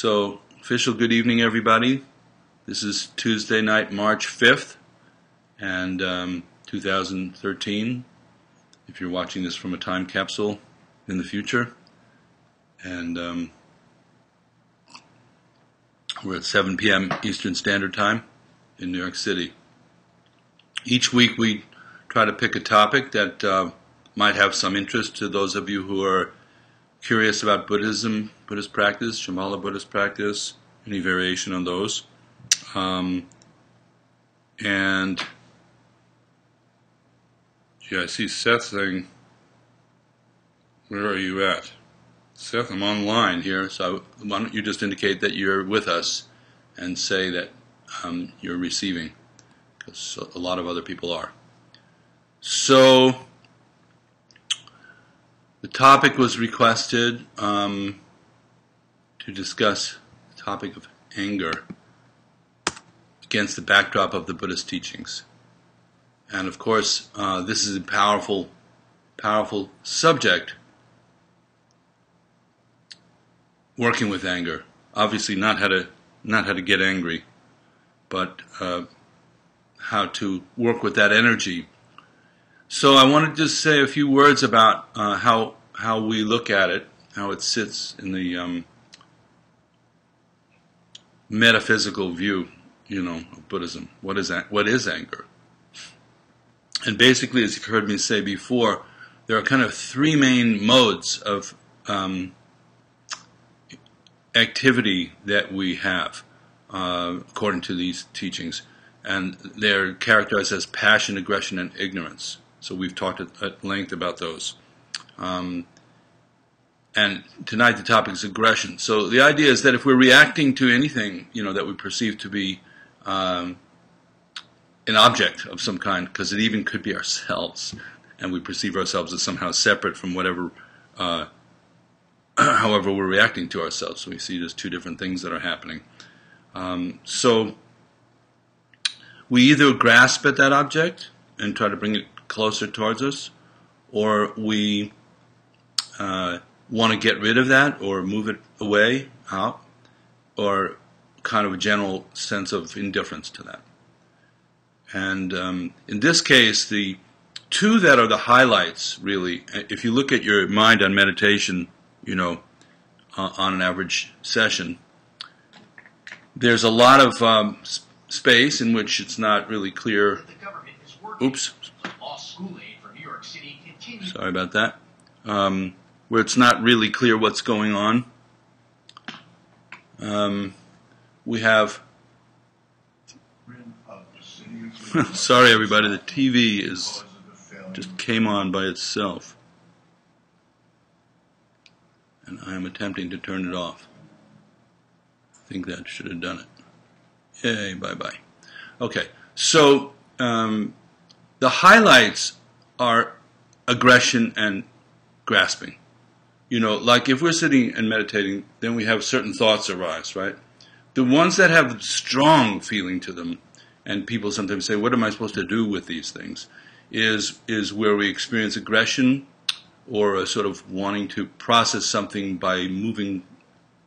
So, official good evening, everybody. This is Tuesday night, March 5th, and 2013, if you're watching this from a time capsule in the future. And we're at 7 p.m. Eastern Standard Time in New York City. Each week we try to pick a topic that might have some interest to those of you who are curious about Buddhism, Buddhist practice, Shambhala Buddhist practice, any variation on those. And I see Seth saying, where are you at? Seth, I'm online here, so why don't you just indicate that you're with us and say that you're receiving, because a lot of other people are. So, the topic was requested to discuss the topic of anger against the backdrop of the Buddhist teachings. And of course, this is a powerful subject, working with anger. Obviously not how to get angry, but how to work with that energy. So I wanted to just say a few words about how we look at it, how it sits in the metaphysical view, of Buddhism. What is anger? And basically, as you've heard me say before, there are kind of three main modes of activity that we have, according to these teachings. And they're characterized as passion, aggression, and ignorance. So we've talked at length about those. And tonight the topic is aggression. So the idea is that if we're reacting to anything, that we perceive to be an object of some kind, because it even could be ourselves, and we perceive ourselves as somehow separate from whatever, however we're reacting to ourselves. So we see there's two different things that are happening. So we either grasp at that object and try to bring it closer towards us, or we want to get rid of that or move it away, out, or kind of a general sense of indifference to that. And in this case, the two that are the highlights, really, if you look at your mind on meditation, on an average session, there's a lot of space in which it's not really clear. Oops. Sorry about that. Where it's not really clear what's going on. We have... Sorry everybody, the TV just came on by itself. And I am attempting to turn it off. I think that should have done it. Yay, bye-bye. Okay, so the highlights are aggression and grasping. Like if we're sitting and meditating, then we have certain thoughts arise, right? The ones that have strong feeling to them, and people sometimes say, what am I supposed to do with these things, is where we experience aggression, or a sort of wanting to process something by moving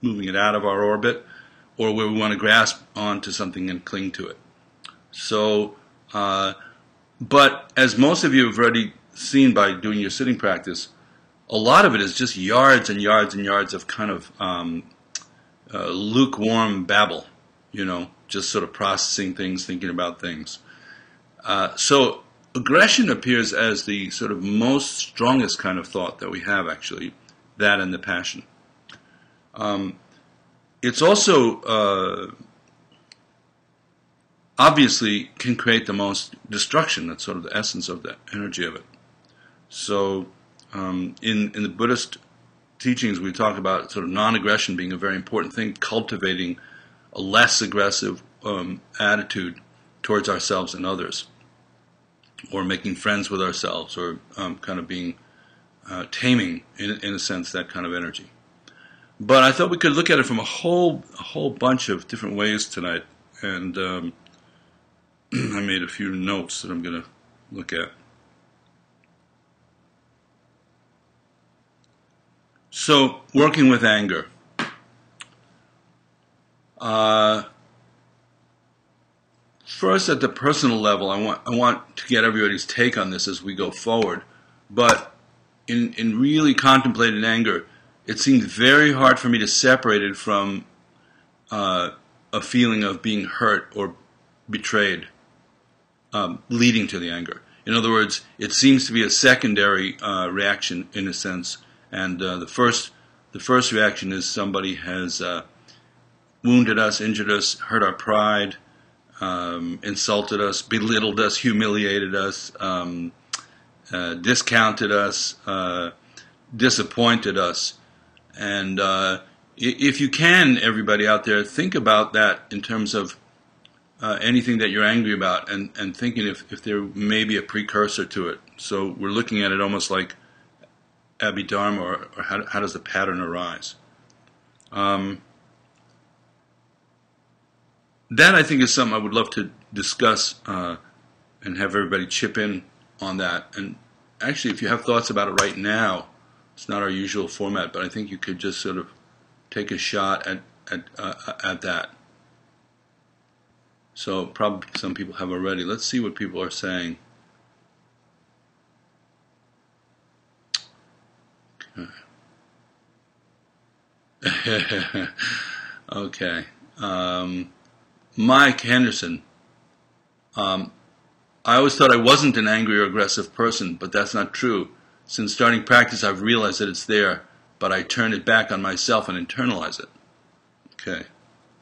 it out of our orbit, or where we want to grasp onto something and cling to it. So, but as most of you have already seen by doing your sitting practice, a lot of it is just yards and yards and yards of kind of lukewarm babble, just sort of processing things, thinking about things. So aggression appears as the sort of most strongest kind of thought that we have, actually, that and the passion. It's also obviously can create the most destruction. That's sort of the essence of the energy of it. So in the Buddhist teachings, we talk about sort of non-aggression being a very important thing, cultivating a less aggressive attitude towards ourselves and others, or making friends with ourselves, or kind of being taming, in a sense, that kind of energy. But I thought we could look at it from a whole bunch of different ways tonight, and I made a few notes that I'm going to look at. So, working with anger. First, at the personal level, I want to get everybody's take on this as we go forward. But in really contemplating anger, it seemed very hard for me to separate it from a feeling of being hurt or betrayed, leading to the anger. In other words, it seems to be a secondary reaction in a sense, and the first reaction is somebody has wounded us, injured us, hurt our pride, insulted us, belittled us, humiliated us, discounted us, disappointed us. And if you can, everybody out there, think about that in terms of anything that you're angry about, and thinking if there may be a precursor to it. So we're looking at it almost like Abhidharma, or how does the pattern arise? That, I think, is something I would love to discuss and have everybody chip in on that. And actually, if you have thoughts about it right now, it's not our usual format, but I think you could just sort of take a shot at that. So probably some people have already. Let's see what people are saying. Okay. Okay. Mike Henderson. I always thought I wasn't an angry or aggressive person, but that's not true. Since starting practice, I've realized that it's there, but I turn it back on myself and internalize it. Okay.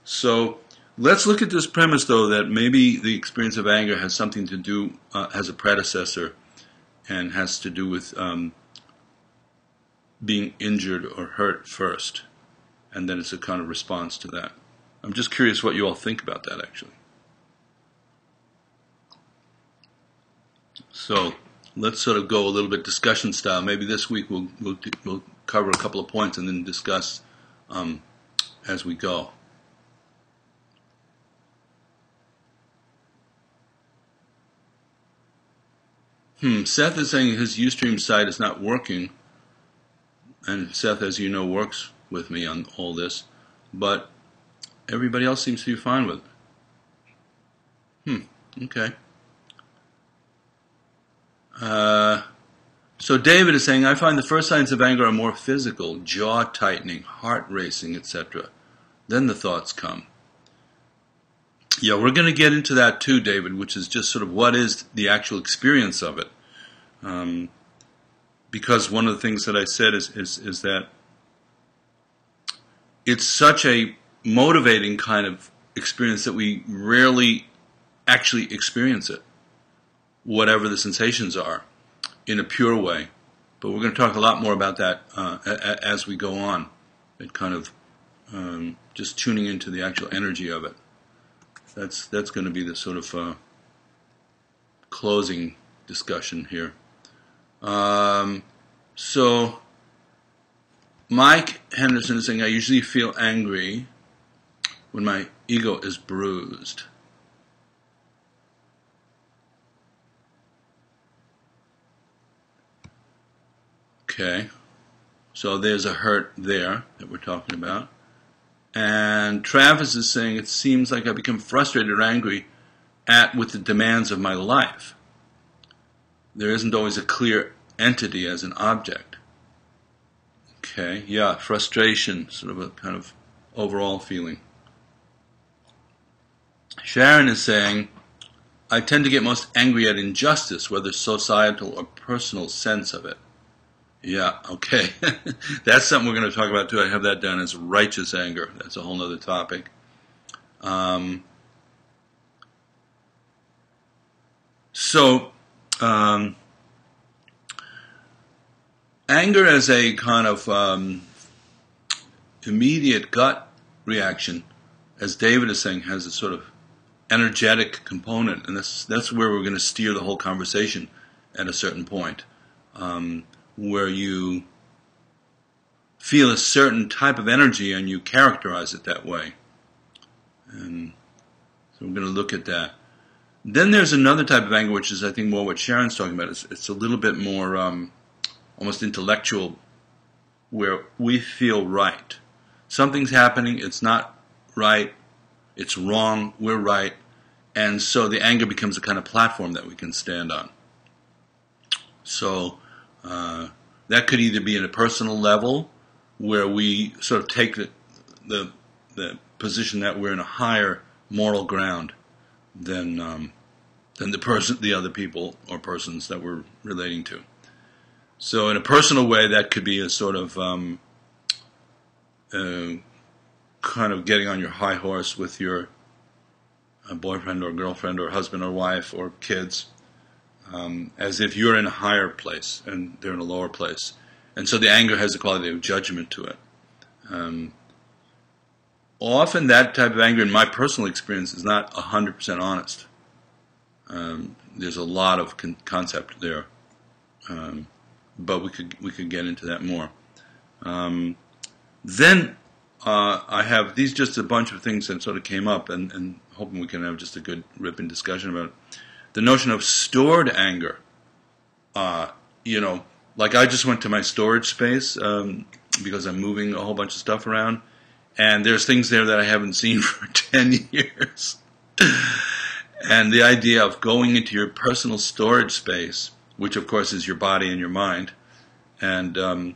So let's look at this premise, though, that maybe the experience of anger has something to do, has a predecessor, and has to do with being injured or hurt first. And then it's a kind of response to that. I'm just curious what you all think about that, actually. So let's sort of go a little bit discussion style. Maybe this week we'll cover a couple of points and then discuss as we go. Seth is saying his Ustream site is not working. And Seth, as you know, works with me on all this. But everybody else seems to be fine with it. Okay. So David is saying, I find the first signs of anger are more physical, jaw tightening, heart racing, etc. Then the thoughts come. Yeah, we're going to get into that too, David, which is just sort of what is the actual experience of it. Because one of the things that I said is that it's such a motivating kind of experience that we rarely actually experience it, whatever the sensations are, in a pure way. But we're going to talk a lot more about that as we go on. It kind of just tuning into the actual energy of it. That's going to be the sort of closing discussion here. So Mike Henderson is saying, I usually feel angry when my ego is bruised. Okay, so there's a hurt there that we're talking about. And Travis is saying, it seems like I become frustrated or angry with the demands of my life. There isn't always a clear entity as an object. Okay, yeah, frustration, sort of a kind of overall feeling. Sharon is saying, I tend to get most angry at injustice, whether societal or personal sense of it. Yeah, okay. That's something we're going to talk about too. I have that down as righteous anger. That's a whole other topic. Anger as a kind of immediate gut reaction, as David is saying, has a sort of energetic component, and that's where we're going to steer the whole conversation at a certain point, where you feel a certain type of energy and you characterize it that way. And so we're going to look at that. Then there's another type of anger, which is, I think, more what Sharon's talking about. It's a little bit more almost intellectual, where we feel right. Something's happening, it's not right, it's wrong, we're right, and so the anger becomes a kind of platform that we can stand on. So that could either be at a personal level, where we sort of take the position that we're in a higher moral ground than the other people or persons that we're relating to. So in a personal way, that could be a sort of kind of getting on your high horse with your boyfriend or girlfriend or husband or wife or kids, as if you're in a higher place and they're in a lower place. And so the anger has the quality of judgment to it. Often that type of anger, in my personal experience, is not 100% honest. There's a lot of concept there, but we could get into that more. Then I have these, just a bunch of things that sort of came up, and hoping we can have just a good ripping discussion about it. The notion of stored anger. Like I just went to my storage space because I'm moving a whole bunch of stuff around, and there's things there that I haven't seen for 10 years. And the idea of going into your personal storage space, which of course is your body and your mind, and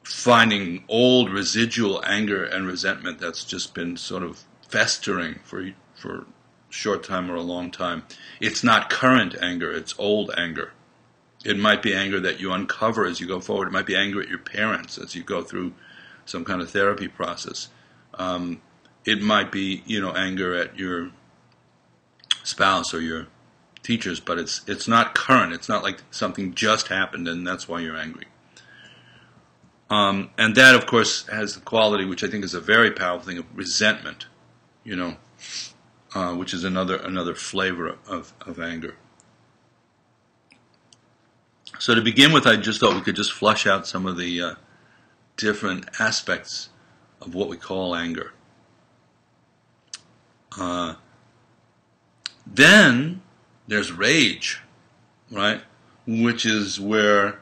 finding old residual anger and resentment that's just been sort of festering for a short time or a long time. It's not current anger, it's old anger. It might be anger that you uncover as you go forward. It might be anger at your parents as you go through some kind of therapy process. It might be, anger at your spouse or your teachers, but it's not current. It's not like something just happened and that's why you're angry. And that, of course, has the quality, which I think is a very powerful thing, of resentment, which is another flavor of anger. So to begin with, I just thought we could just flush out some of the different aspects of what we call anger. Then there's rage, right? Which is where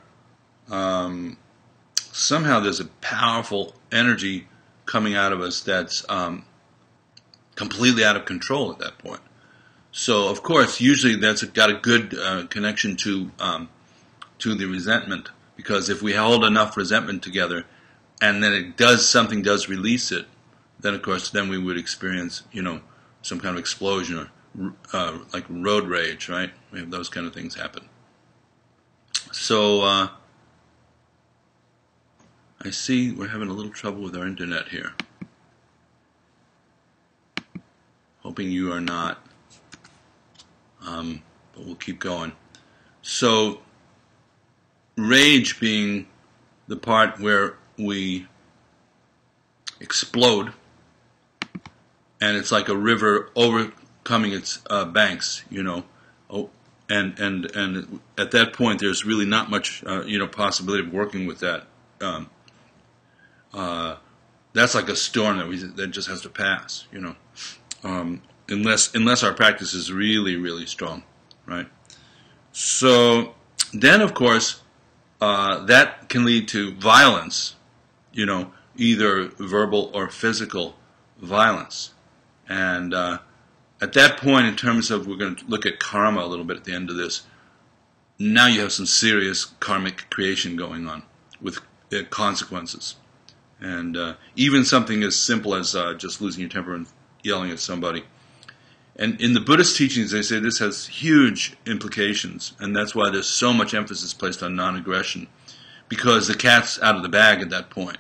somehow there's a powerful energy coming out of us that's completely out of control at that point. So, of course, usually that's got a good connection to the resentment, because if we hold enough resentment together and then something does release it, then of course then we would experience some kind of explosion or like road rage, right? We have those kind of things happen. So I see we're having a little trouble with our internet here. Hoping you are not, but we'll keep going. So rage being the part where we explode, and it's like a river overcoming its banks, and at that point there's really not much possibility of working with that. That's like a storm that just has to pass, unless our practice is really, really strong, right? So then, of course, that can lead to violence, either verbal or physical violence. And at that point, in terms of, we're going to look at karma a little bit at the end of this, now you have some serious karmic creation going on with consequences. And even something as simple as just losing your temper and yelling at somebody. And in the Buddhist teachings, they say this has huge implications, and that's why there's so much emphasis placed on non-aggression, because the cat's out of the bag at that point.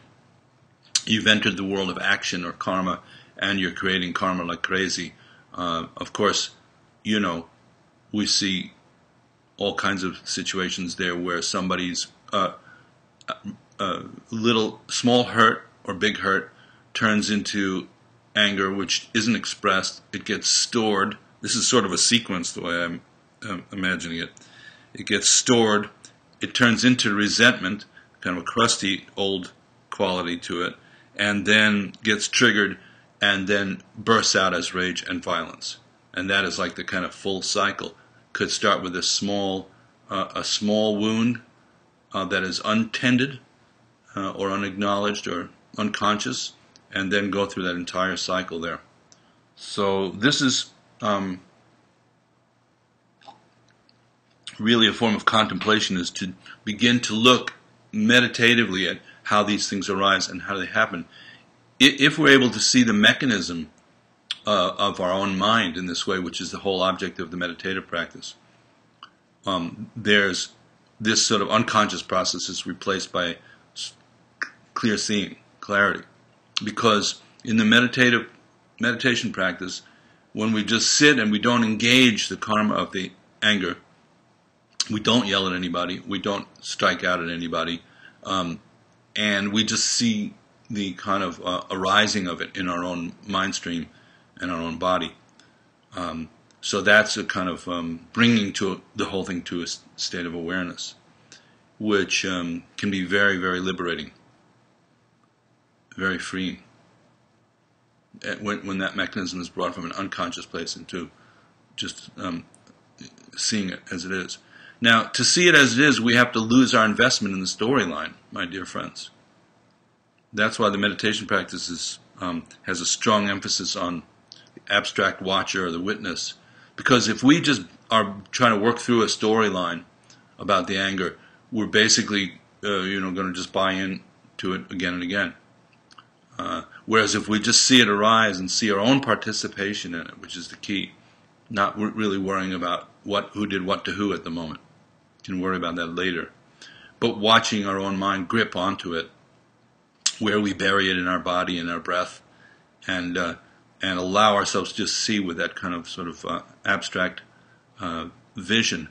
You've entered the world of action or karma, and you're creating karma like crazy. Of course, we see all kinds of situations there where somebody's little small hurt or big hurt turns into anger, which isn't expressed. It gets stored. This is sort of a sequence, the way I'm imagining it. It gets stored. It turns into resentment, kind of a crusty old quality to it, and then gets triggered and then bursts out as rage and violence. And that is like the kind of full cycle. Could start with a small wound that is untended or unacknowledged or unconscious, and then go through that entire cycle there. So this is really a form of contemplation, is to begin to look meditatively at how these things arise and how they happen. If we're able to see the mechanism of our own mind in this way, which is the whole object of the meditative practice, there's this sort of unconscious process is replaced by clear seeing, clarity. Because in the meditation practice, when we just sit and we don't engage the karma of the anger, we don't yell at anybody, we don't strike out at anybody, and we just see the kind of arising of it in our own mind stream and our own body. So that's a kind of bringing to the whole thing to a state of awareness, which can be very, very liberating, very freeing. When that mechanism is brought from an unconscious place into just seeing it as it is. Now, to see it as it is, we have to lose our investment in the storyline, my dear friends. That's why the meditation practice has a strong emphasis on the abstract watcher or the witness. Because if we just are trying to work through a storyline about the anger, we're basically going to just buy into it again and again. Whereas if we just see it arise and see our own participation in it, which is the key, not really worrying about who did what to who at the moment. We can worry about that later. But watching our own mind grip onto it, where we bury it in our body and our breath, and allow ourselves to just see with that kind of sort of abstract vision.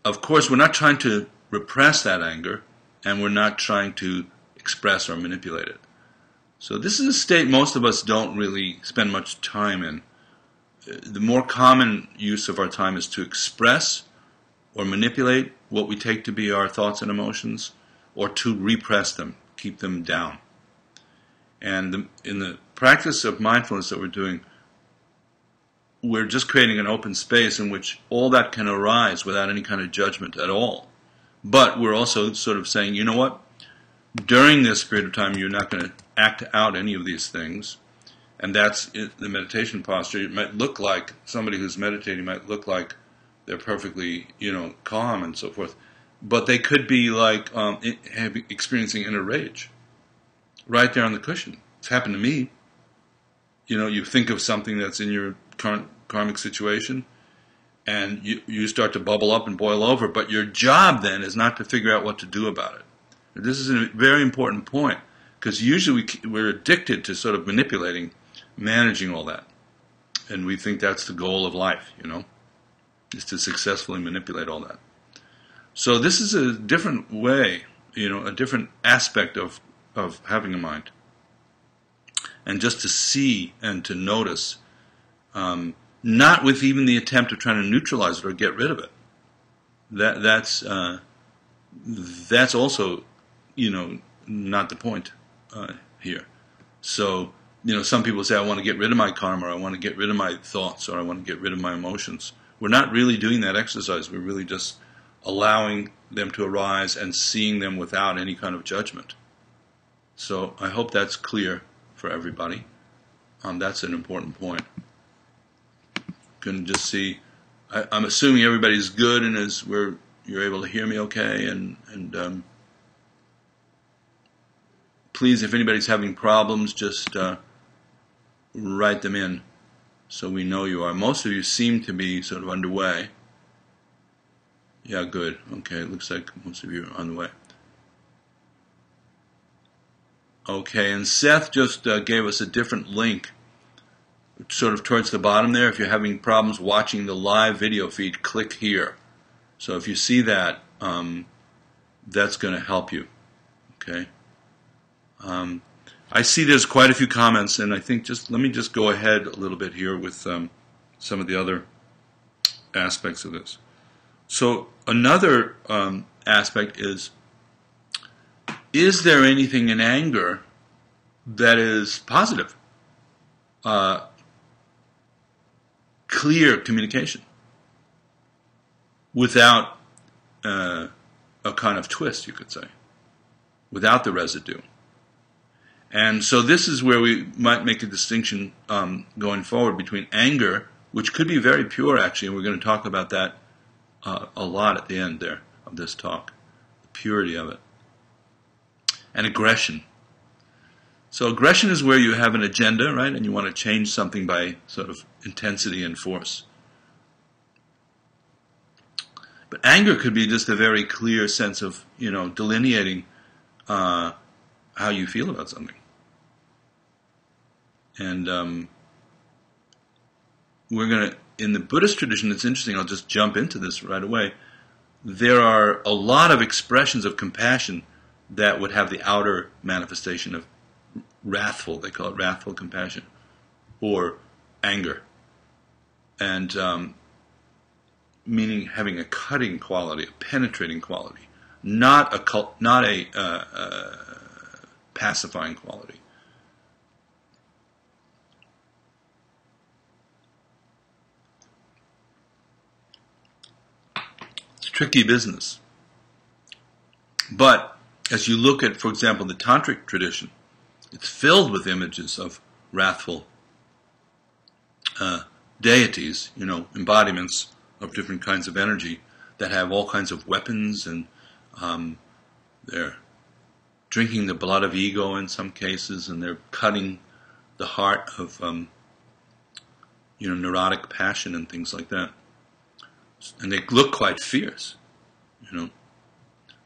Of course, we're not trying to repress that anger, and we're not trying to express or manipulate it. So this is a state most of us don't really spend much time in. The more common use of our time is to express or manipulate what we take to be our thoughts and emotions, or to repress them, keep them down. And in the practice of mindfulness that we're doing, we're just creating an open space in which all that can arise without any kind of judgment at all. But we're also sort of saying, you know what? During this period of time, you're not going to act out any of these things. And that's the meditation posture. It might look like, somebody who's meditating might look like they're perfectly, calm and so forth. But they could be like experiencing inner rage right there on the cushion. It's happened to me. You think of something that's in your current karmic situation, and you start to bubble up and boil over, but your job then is not to figure out what to do about it. This is a very important point, because usually we're addicted to sort of manipulating, managing all that. And we think that's the goal of life, is to successfully manipulate all that. So this is a different way, a different aspect of having a mind. And just to see and to notice, not with even the attempt of trying to neutralize it or get rid of it. That's also, not the point here. So, some people say, I want to get rid of my karma, or I want to get rid of my thoughts, or I want to get rid of my emotions. We're not really doing that exercise. We're really just allowing them to arise and seeing them without any kind of judgment. So I hope that's clear for everybody. That's an important point. You can just see, I'm assuming everybody's good and you're able to hear me okay, and please, if anybody's having problems, just write them in so we know you are. Most of you seem to be sort of underway. Yeah, good. Okay, it looks like most of you are on the way. Okay, and Seth just gave us a different link, sort of towards the bottom there. If you're having problems watching the live video feed, click here. So if you see that, that's going to help you. Okay. I see there's quite a few comments, and I think let me just go ahead a little bit here with some of the other aspects of this. So another aspect is there anything in anger that is positive? Clear communication without a kind of twist, you could say, without the residue. And so this is where we might make a distinction going forward between anger, which could be very pure actually, and we're going to talk about that a lot at the end there of this talk, the purity of it, and aggression. So aggression is where you have an agenda, right, and you want to change something by sort of intensity and force. But anger could be just a very clear sense of, delineating how you feel about something. And we're going to, in the Buddhist tradition, it's interesting, I'll just jump into this right away. There are a lot of expressions of compassion that would have the outer manifestation of wrathful, they call it wrathful compassion, or anger. And meaning having a cutting quality, a penetrating quality, not a pacifying quality. It's tricky business. But as you look at, for example, the Tantric tradition, it's filled with images of wrathful deities, embodiments of different kinds of energy that have all kinds of weapons, and they're drinking the blood of ego in some cases, and they're cutting the heart of neurotic passion and things like that. And they look quite fierce,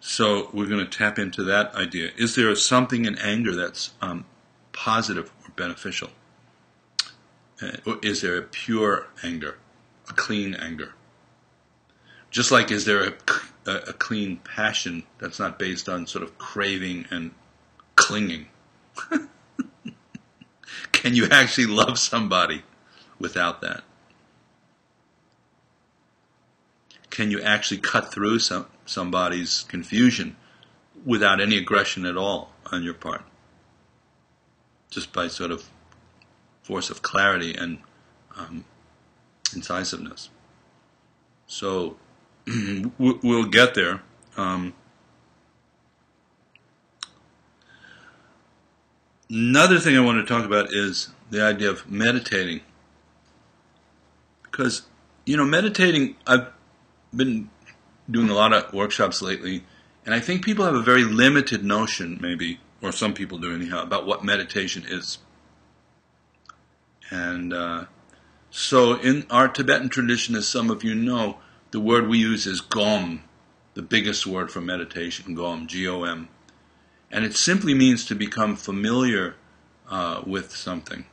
So we're going to tap into that idea. Is there something in anger that's positive or beneficial? Or is there a pure anger, a clean anger? Just like is there a clean passion that's not based on sort of craving and clinging? Can you actually love somebody without that? Can you actually cut through somebody's confusion without any aggression at all on your part? Just by sort of force of clarity and incisiveness. So we'll get there. Another thing I want to talk about is the idea of meditating. Because, meditating, I've been doing a lot of workshops lately, and I think people have a very limited notion, maybe, or some people do anyhow, about what meditation is. And so in our Tibetan tradition, as some of you know, the word we use is gom, the biggest word for meditation, gom, G-O-M. And it simply means to become familiar with something.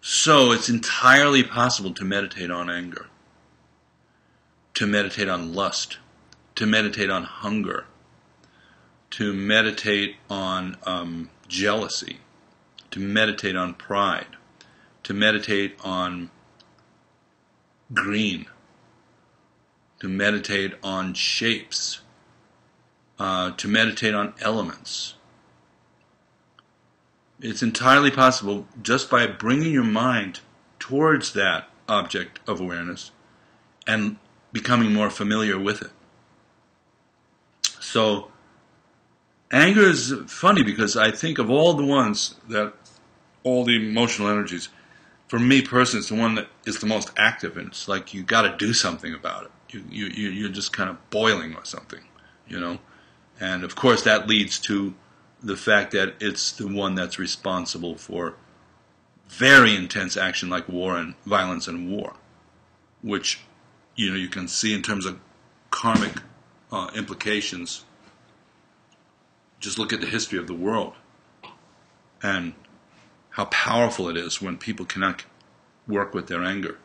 So it's entirely possible to meditate on anger, to meditate on lust, to meditate on hunger, to meditate on jealousy, to meditate on pride, to meditate on green, to meditate on shapes, to meditate on elements. It's entirely possible just by bringing your mind towards that object of awareness and becoming more familiar with it. So anger is funny because I think of all the ones that, all the emotional energies, for me personally, it's the one that is the most active, and it's like you got to do something about it. You're just kind of boiling or something, And of course that leads to the fact that it's the one that's responsible for very intense action like war and violence and war, which you can see in terms of karmic implications. Just look at the history of the world and how powerful it is when people cannot work with their anger.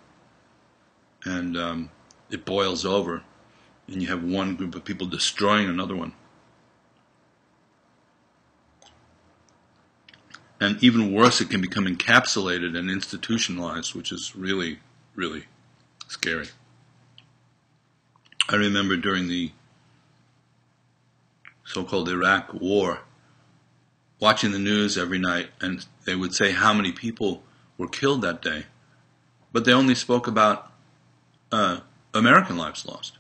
And it boils over, and you have one group of people destroying another one. And even worse, it can become encapsulated and institutionalized, which is really, really scary. I remember during the so-called Iraq War, watching the news every night, and they would say how many people were killed that day, but they only spoke about American lives lost.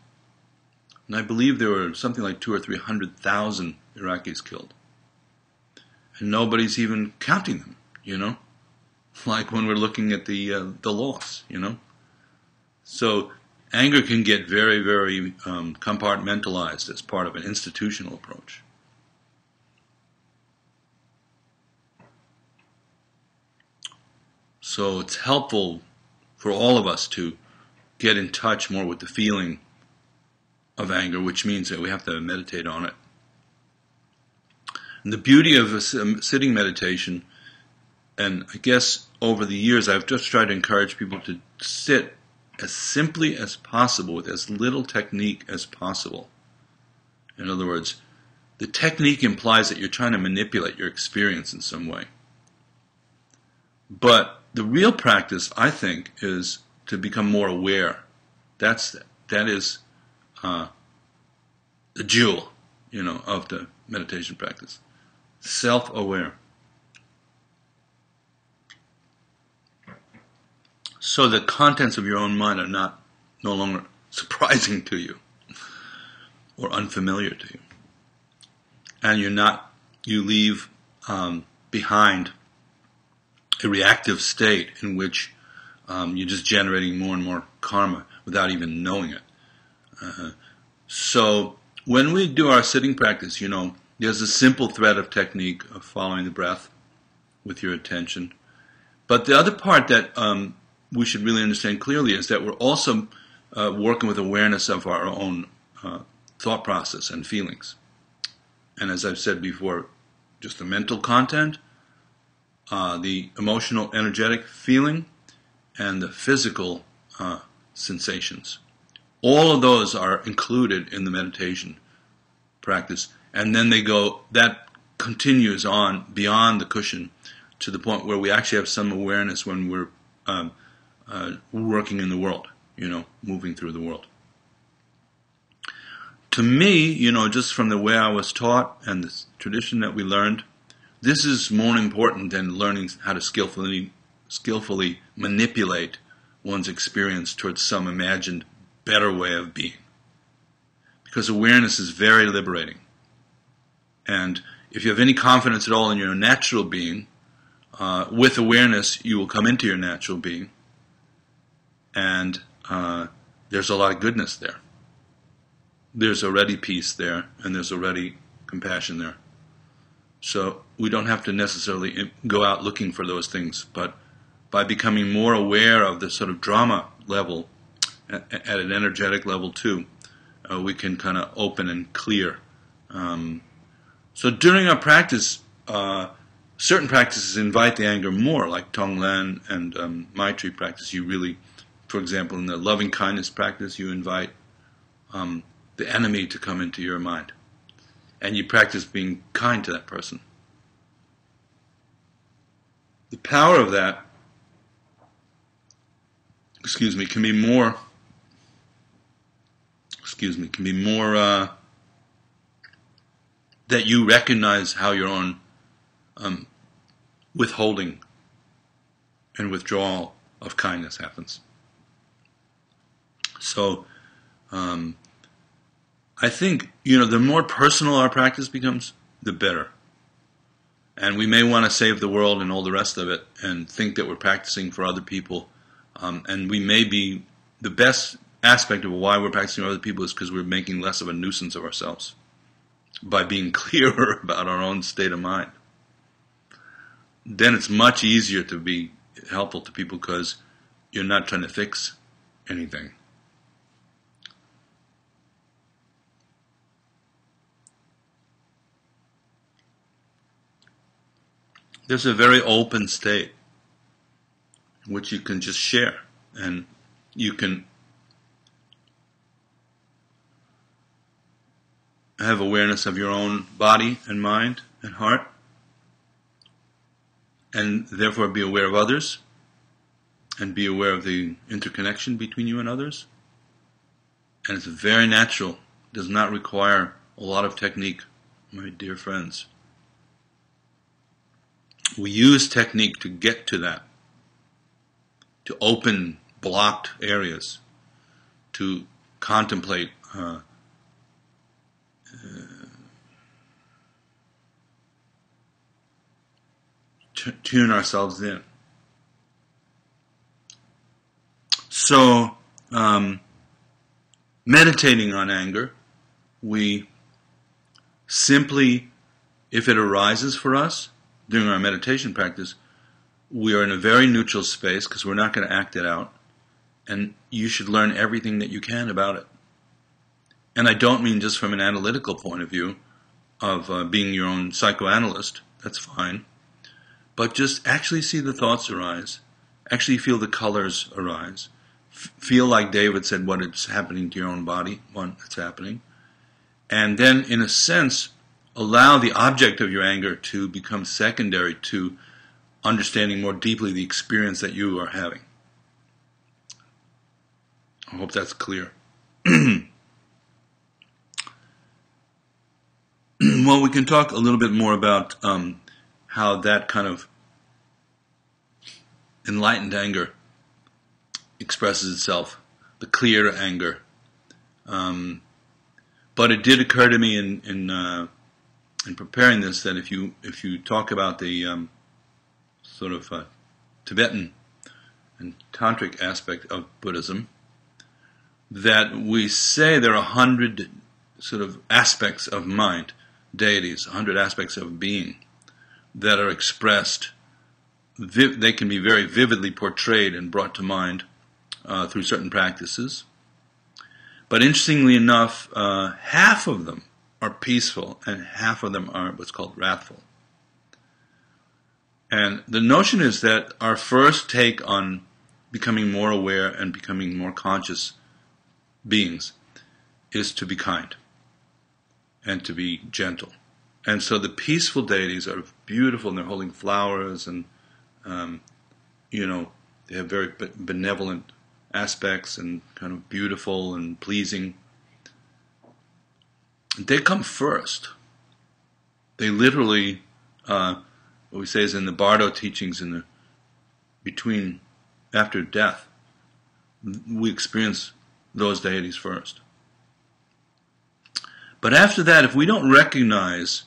And I believe there were something like 200,000 or 300,000 Iraqis killed. and nobody's even counting them, you know? Like when we're looking at the loss, you know? So anger can get very, very compartmentalized as part of an institutional approach. So it's helpful for all of us to get in touch more with the feeling of anger, which means that we have to meditate on it. And the beauty of a sitting meditation, and I guess over the years I've just tried to encourage people to sit as simply as possible with as little technique as possible. In other words, the technique implies that you're trying to manipulate your experience in some way. But the real practice, I think, is to become more aware. That is the jewel, of the meditation practice. Self-aware. So the contents of your own mind are no longer surprising to you or unfamiliar to you. And you leave behind a reactive state in which you're just generating more and more karma without even knowing it. So when we do our sitting practice, there's a simple thread of technique of following the breath with your attention. But the other part that we should really understand clearly is that we're also working with awareness of our own thought process and feelings. And as I've said before, just the mental content, the emotional, energetic feeling, and the physical sensations. All of those are included in the meditation practice. And then that continues on beyond the cushion to the point where we actually have some awareness when we're working in the world, moving through the world. To me, just from the way I was taught and the tradition that we learned, this is more important than learning how to skillfully manipulate one's experience towards some imagined better way of being. Because awareness is very liberating. And if you have any confidence at all in your natural being, with awareness you will come into your natural being. And there's a lot of goodness there. There's already peace there, and there's already compassion there. So we don't have to necessarily go out looking for those things, but by becoming more aware of the sort of drama level, at an energetic level too, we can kind of open and clear. So during our practice, certain practices invite the anger more, like Tonglen and Maitri practice. You really, for example, in the loving kindness practice, you invite the enemy to come into your mind. And you practice being kind to that person. The power of that, can be more that you recognize how your own withholding and withdrawal of kindness happens. So, I think, the more personal our practice becomes, the better. And we may want to save the world and all the rest of it and think that we're practicing for other people. And we may be, the best aspect of why we're practicing for other people is because we're making less of a nuisance of ourselves by being clearer about our own state of mind. Then it's much easier to be helpful to people because you're not trying to fix anything. There's a very open state in which you can just share, and you can have awareness of your own body and mind and heart, and therefore be aware of others, and be aware of the interconnection between you and others. And it's very natural. It does not require a lot of technique, my dear friends. We use technique to get to that, to open blocked areas, to contemplate tune ourselves in. So, meditating on anger, we simply, if it arises for us during our meditation practice, we are in a very neutral space because we're not going to act it out. And you should learn everything that you can about it. And I don't mean just from an analytical point of view of being your own psychoanalyst. That's fine. But just actually see the thoughts arise. Actually feel the colors arise. Feel, like David said, what is happening to your own body, what it's happening. And then, in a sense, allow the object of your anger to become secondary to understanding more deeply the experience that you are having. I hope that's clear. Well, we can talk a little bit more about how that kind of enlightened anger expresses itself, the clear anger. But it did occur to me in preparing this that if you talk about the sort of Tibetan and tantric aspect of Buddhism, that we say there are 100 sort of aspects of mind, deities, 100 aspects of being that are expressed. They can be very vividly portrayed and brought to mind through certain practices. But interestingly enough, half of them are peaceful and half of them are what's called wrathful. And the notion is that our first take on becoming more aware and becoming more conscious beings is to be kind and to be gentle. And so the peaceful deities are beautiful, and they're holding flowers, and they have very benevolent aspects and kind of beautiful and pleasing. They come first. They literally, what we say is in the Bardo teachings, after death, we experience those deities first. But after that, if we don't recognize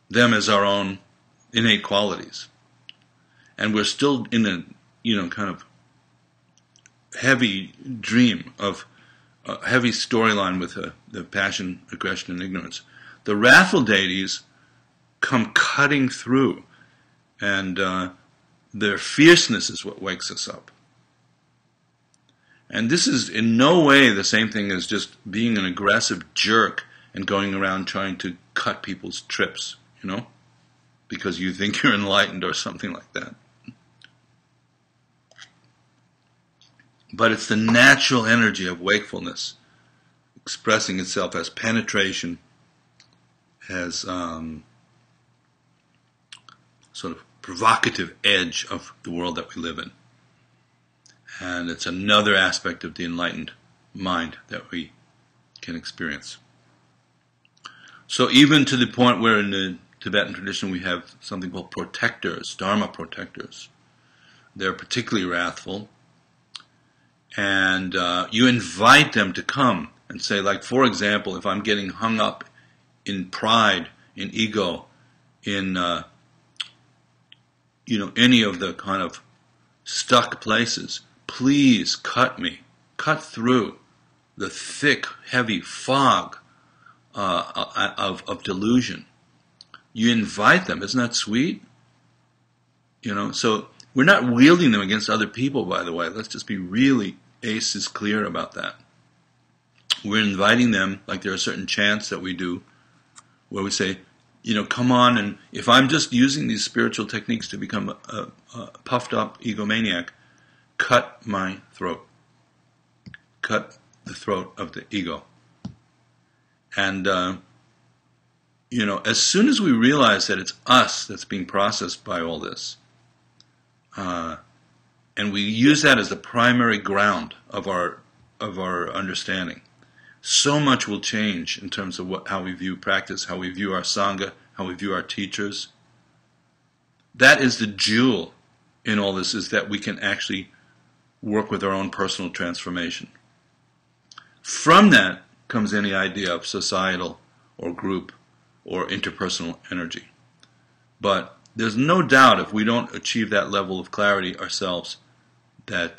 them as our own innate qualities, and we're still in a kind of heavy dream of a heavy storyline with the passion, aggression, and ignorance, the wrathful deities come cutting through, and their fierceness is what wakes us up. And this is in no way the same thing as just being an aggressive jerk and going around trying to cut people's trips, because you think you're enlightened or something like that. But it's the natural energy of wakefulness expressing itself as penetration, as sort of provocative edge of the world that we live in. And it's another aspect of the enlightened mind that we can experience. So even to the point where in the Tibetan tradition we have something called protectors, Dharma protectors. They're particularly wrathful. And you invite them to come and say, like, for example, if I'm getting hung up in pride, in ego, in any of the kind of stuck places, please cut through the thick, heavy fog of delusion. You invite them. Isn't that sweet? So we're not wielding them against other people, by the way. Let's just be really aces clear about that. We're inviting them, like there are certain chants that we do where we say, come on, and if I'm just using these spiritual techniques to become a puffed up egomaniac, cut my throat. Cut the throat of the ego. And, as soon as we realize that it's us that's being processed by all this, and we use that as the primary ground of our understanding, so much will change in terms of how we view practice, how we view our sangha, how we view our teachers. That is the jewel in all this, is that we can actually work with our own personal transformation. From that comes any idea of societal or group or interpersonal energy. But there's no doubt if we don't achieve that level of clarity ourselves, that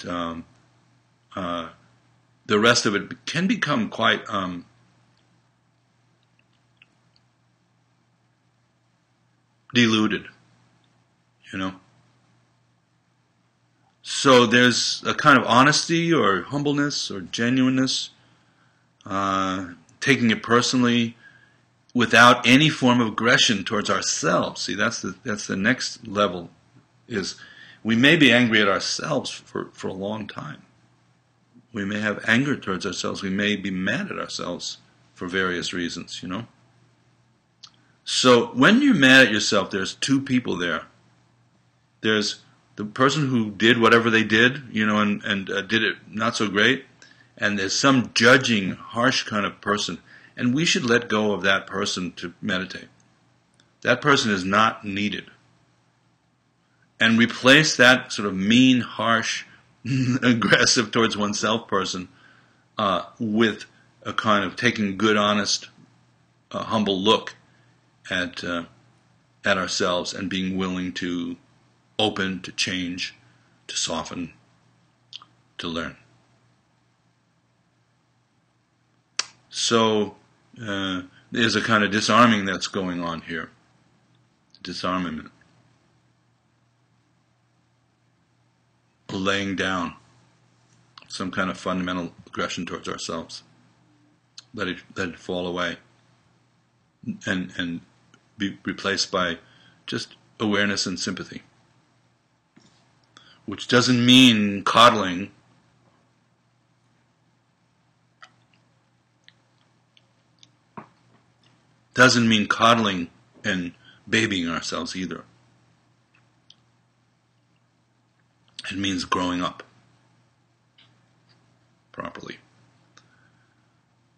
the rest of it can become quite diluted, you know. So there's a kind of honesty or humbleness or genuineness, taking it personally without any form of aggression towards ourselves. See, that's the next level, is we may be angry at ourselves for a long time. We may have anger towards ourselves. We may be mad at ourselves for various reasons, you know. So when you're mad at yourself, there's two people there. There's the person who did whatever they did, you know, and did it not so great, and there's some judging, harsh kind of person, and we should let go of that person to meditate. That person is not needed. And replace that sort of mean, harsh, aggressive towards oneself person with a kind of taking good, honest, humble look at ourselves and being willing to open, to change, to soften, to learn. So there's a kind of disarming that's going on here. Disarmament. Laying down some kind of fundamental aggression towards ourselves. Let it fall away and be replaced by just awareness and sympathy. Which doesn't mean coddling. Doesn't mean coddling and babying ourselves either. It means growing up properly.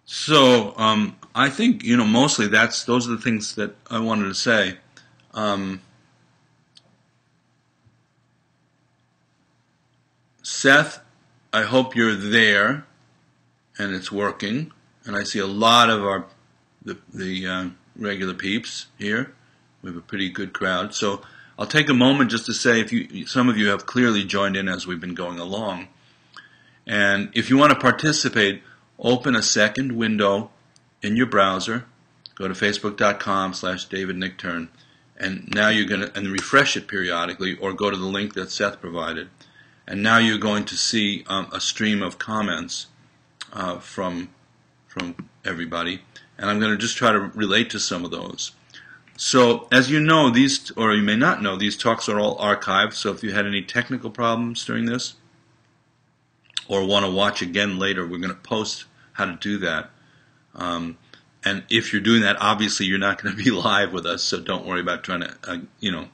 So I think, you know, mostly those are the things that I wanted to say. Seth, I hope you're there and it's working. And I see a lot of the regular peeps here. We have a pretty good crowd. So I'll take a moment just to say, some of you have clearly joined in as we've been going along. And if you want to participate, open a second window in your browser. Go to facebook.com/David Nichtern. And now you're going to, and refresh it periodically, or go to the link that Seth provided. And now you're going to see a stream of comments from everybody. And I'm going to just try to relate to some of those. So, as you know, these, or you may not know, these talks are all archived. So if you had any technical problems during this, or want to watch again later, we're going to post how to do that. And if you're doing that, obviously you're not going to be live with us, so don't worry about trying to,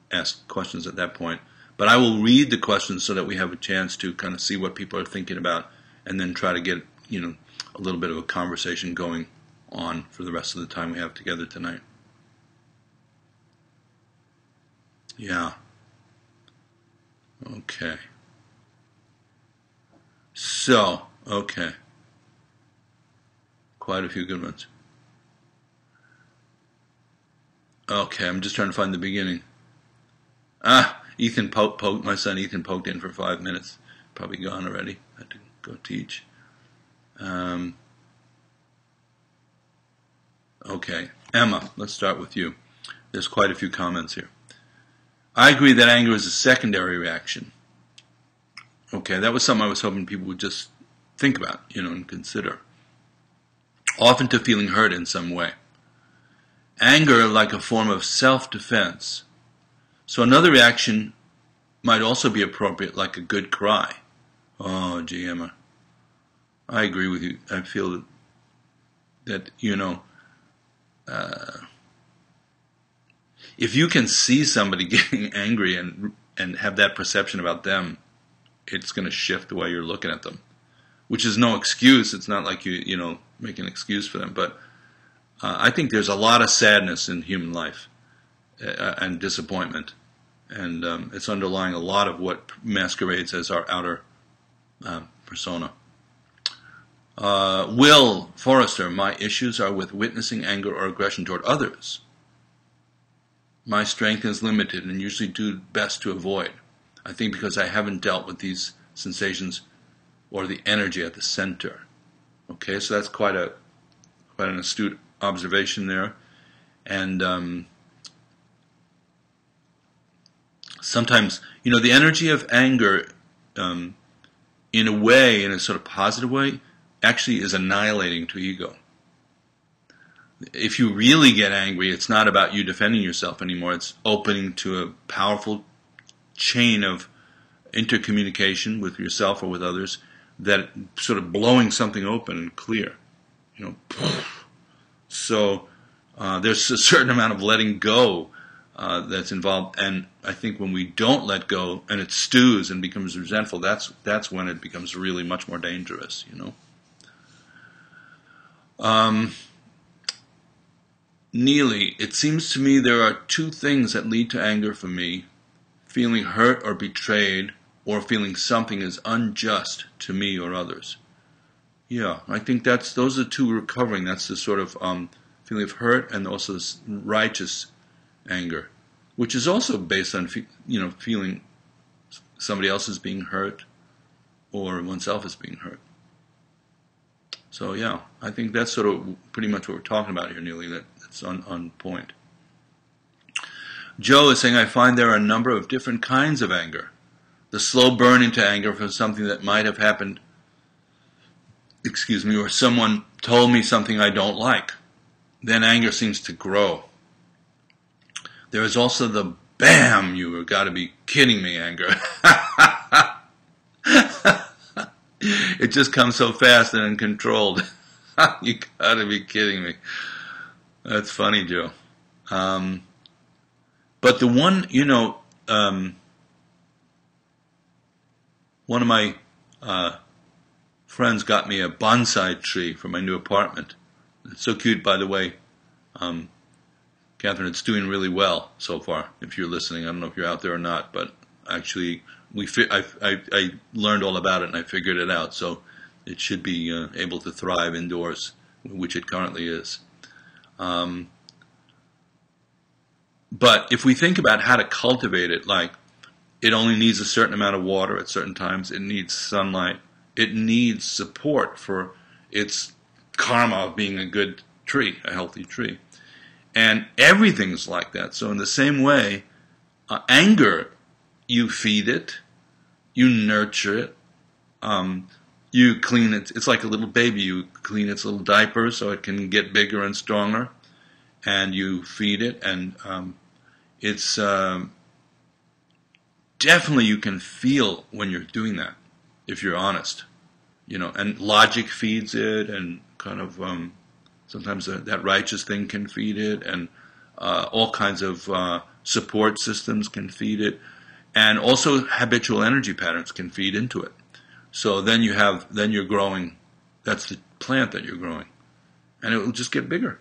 ask questions at that point. But I will read the questions so that we have a chance to kind of see what people are thinking about, and then try to get, a little bit of a conversation going on for the rest of the time we have together tonight. Yeah. Okay. So, okay. Quite a few good ones. Okay, I'm just trying to find the beginning. Ethan poked, my son Ethan poked in for 5 minutes. Probably gone already. Had to go teach. Okay, Emma, let's start with you. There's quite a few comments here. I agree that anger is a secondary reaction. Okay, that was something I was hoping people would just think about, and consider. Often to feeling hurt in some way. Anger like a form of self-defense. So another reaction might also be appropriate, like a good cry. Oh, gee, Emma. I agree with you. I feel that if you can see somebody getting angry and have that perception about them, it's going to shift the way you're looking at them, which is no excuse. It's not like you make an excuse for them, but I think there's a lot of sadness in human life and disappointment, and it's underlying a lot of what masquerades as our outer persona. Will Forrester, my issues are with witnessing anger or aggression toward others. my strength is limited and usually do best to avoid. I think because I haven't dealt with these sensations or the energy at the center. Okay, so that's quite an astute observation there. And sometimes, the energy of anger, in a way, in a sort of positive way, actually is annihilating to ego. If you really get angry, it's not about you defending yourself anymore. It's opening to a powerful chain of intercommunication with yourself or with others that sort of blowing something open and clear. So there's a certain amount of letting go that's involved, and I think when we don't let go and it stews and becomes resentful, that's when it becomes really much more dangerous. Neely, it seems to me there are two things that lead to anger for me: feeling hurt or betrayed, or feeling something is unjust to me or others. Yeah, I think those are the two recovering. That's the sort of feeling of hurt and also this righteous anger, which is also based on feeling somebody else is being hurt or oneself is being hurt. So yeah, I think that's sort of pretty much what we're talking about here, Neely. That's on point. Joe is saying, I find there are a number of different kinds of anger. The slow burn into anger from something that might have happened, or someone told me something I don't like. Then anger seems to grow. There is also the bam, you have got to be kidding me anger. It just comes so fast and uncontrolled. You got to be kidding me. That's funny, Joe. But the one, one of my friends got me a bonsai tree for my new apartment. It's so cute, by the way. Catherine, it's doing really well so far. If you're listening, I don't know if you're out there or not, but actually, I learned all about it and I figured it out. So it should be able to thrive indoors, which it currently is. But if we think about how to cultivate it, like it only needs a certain amount of water at certain times, it needs sunlight, it needs support for its karma of being a good tree, a healthy tree. And everything's like that. So in the same way, anger, you feed it, you nurture it, you clean it. It's like a little baby. You clean its little diaper so it can get bigger and stronger, and you feed it. And it's definitely, you can feel when you're doing that, if you're honest. And logic feeds it, and kind of sometimes that righteous thing can feed it, and all kinds of support systems can feed it, and also habitual energy patterns can feed into it. So then you're growing. That's the plant that you're growing, and it will just get bigger.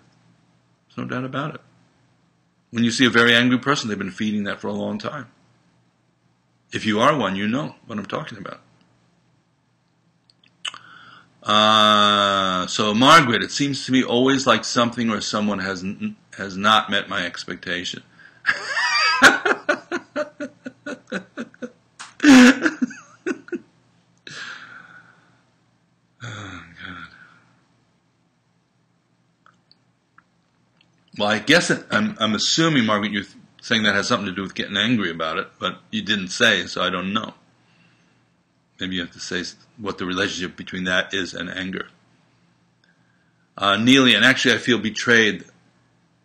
There's no doubt about it. When you see a very angry person, they've been feeding that for a long time. If you are one, you know what I'm talking about. So Margaret, it seems to me always like something or someone has not met my expectation. Oh, God. Well, I guess I'm assuming, Margaret, you're saying that has something to do with getting angry about it, but you didn't say, so I don't know. Maybe you have to say what the relationship between that is and anger. Neely, and actually I feel betrayed,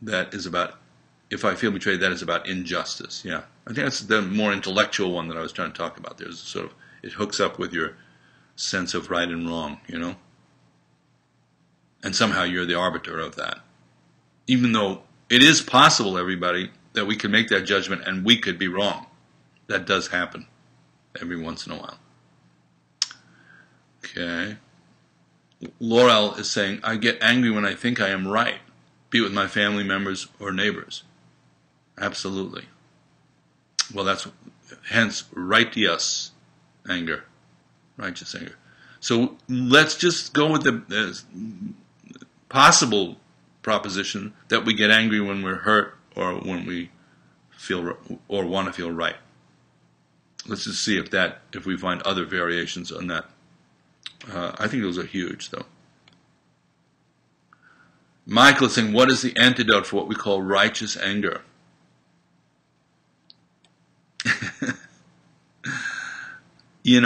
if I feel betrayed, that is about injustice. Yeah. I think that's the more intellectual one that I was trying to talk about. There's sort of, it hooks up with your sense of right and wrong, And somehow you're the arbiter of that. Even though it is possible, everybody, that we can make that judgment and we could be wrong. That does happen every once in a while. Okay. Laurel is saying, I get angry when I think I am right, be it with my family members or neighbors. Absolutely. Well, that's hence righteous anger. Righteous anger. So let's just go with the possible proposition that we get angry when we're hurt or when we feel or want to feel right. Let's just see if we find other variations on that. I think those are huge, though. Michael is saying, what is the antidote for what we call righteous anger?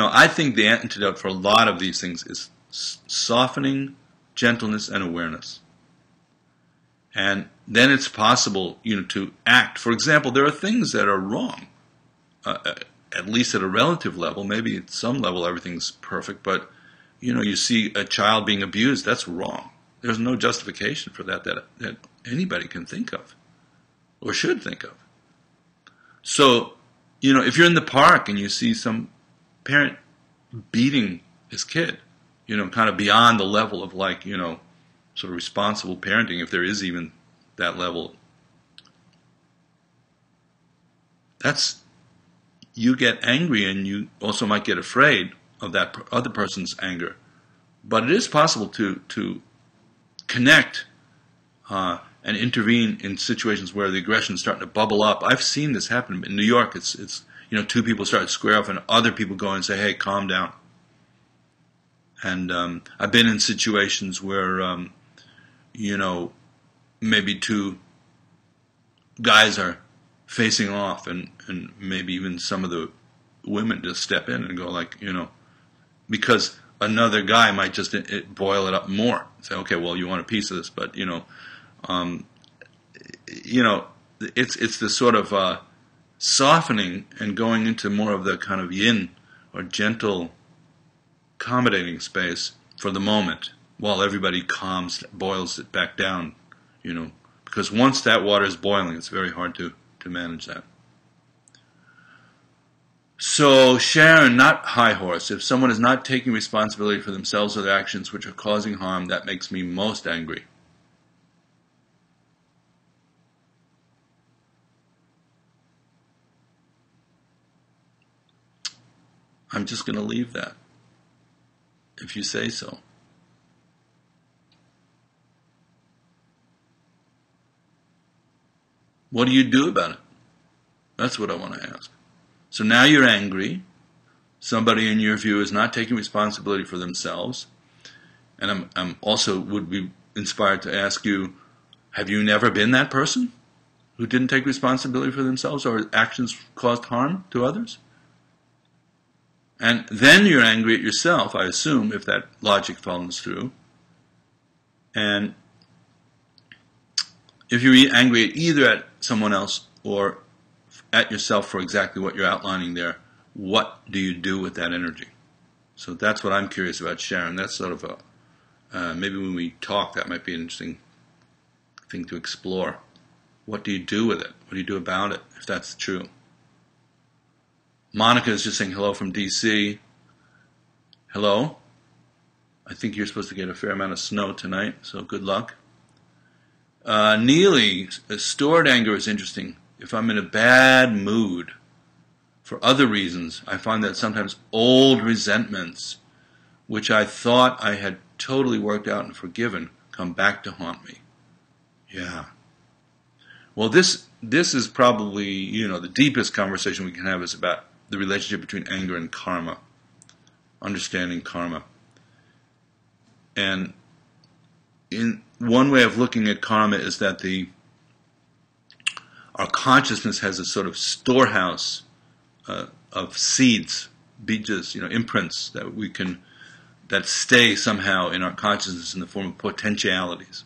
I think the antidote for a lot of these things is softening, gentleness, and awareness. And then it's possible, to act. For example, there are things that are wrong, at least at a relative level. Maybe at some level everything's perfect, but, you see a child being abused, that's wrong. There's no justification for that anybody can think of or should think of. So, if you're in the park and you see some parent beating his kid, kind of beyond the level of sort of responsible parenting, if there is even that level, you get angry, and you also might get afraid of that other person's anger. But it is possible to connect and intervene in situations where the aggression is starting to bubble up. I've seen this happen in New York. It's two people start to square off, and other people go and say, "Hey, calm down." And I've been in situations where maybe two guys are facing off, and maybe even some of the women just step in and go because another guy might just boil it up more. Say, okay, well, you want a piece of this, but it's this sort of softening and going into more of the kind of yin or gentle, accommodating space for the moment, while everybody boils it back down. Because once that water is boiling, it's very hard to manage that. So, Sharon, not high horse, if someone is not taking responsibility for themselves or their actions which are causing harm, that makes me most angry. I'm just going to leave that, if you say so. What do you do about it? That's what I want to ask. So now you're angry. Somebody in your view is not taking responsibility for themselves. And I'm also would be inspired to ask you, have you never been that person who didn't take responsibility for themselves or actions caused harm to others? And then you're angry at yourself, I assume, if that logic follows through. And if you're angry either at someone else or at yourself for exactly what you're outlining there, what do you do with that energy? So that's what I'm curious about, Sharon. That's sort of maybe when we talk, that might be an interesting thing to explore. What do you do with it? What do you do about it, if that's true? Monica is just saying hello from D.C. Hello. I think you're supposed to get a fair amount of snow tonight, so good luck. Neely, stored anger is interesting. If I'm in a bad mood for other reasons, I find that sometimes old resentments, which I thought I had totally worked out and forgiven, come back to haunt me. Yeah. Well, this is probably, the deepest conversation we can have is about the relationship between anger and karma, understanding karma. And in one way of looking at karma is that our consciousness has a sort of storehouse of seeds, bejas, imprints that stay somehow in our consciousness in the form of potentialities.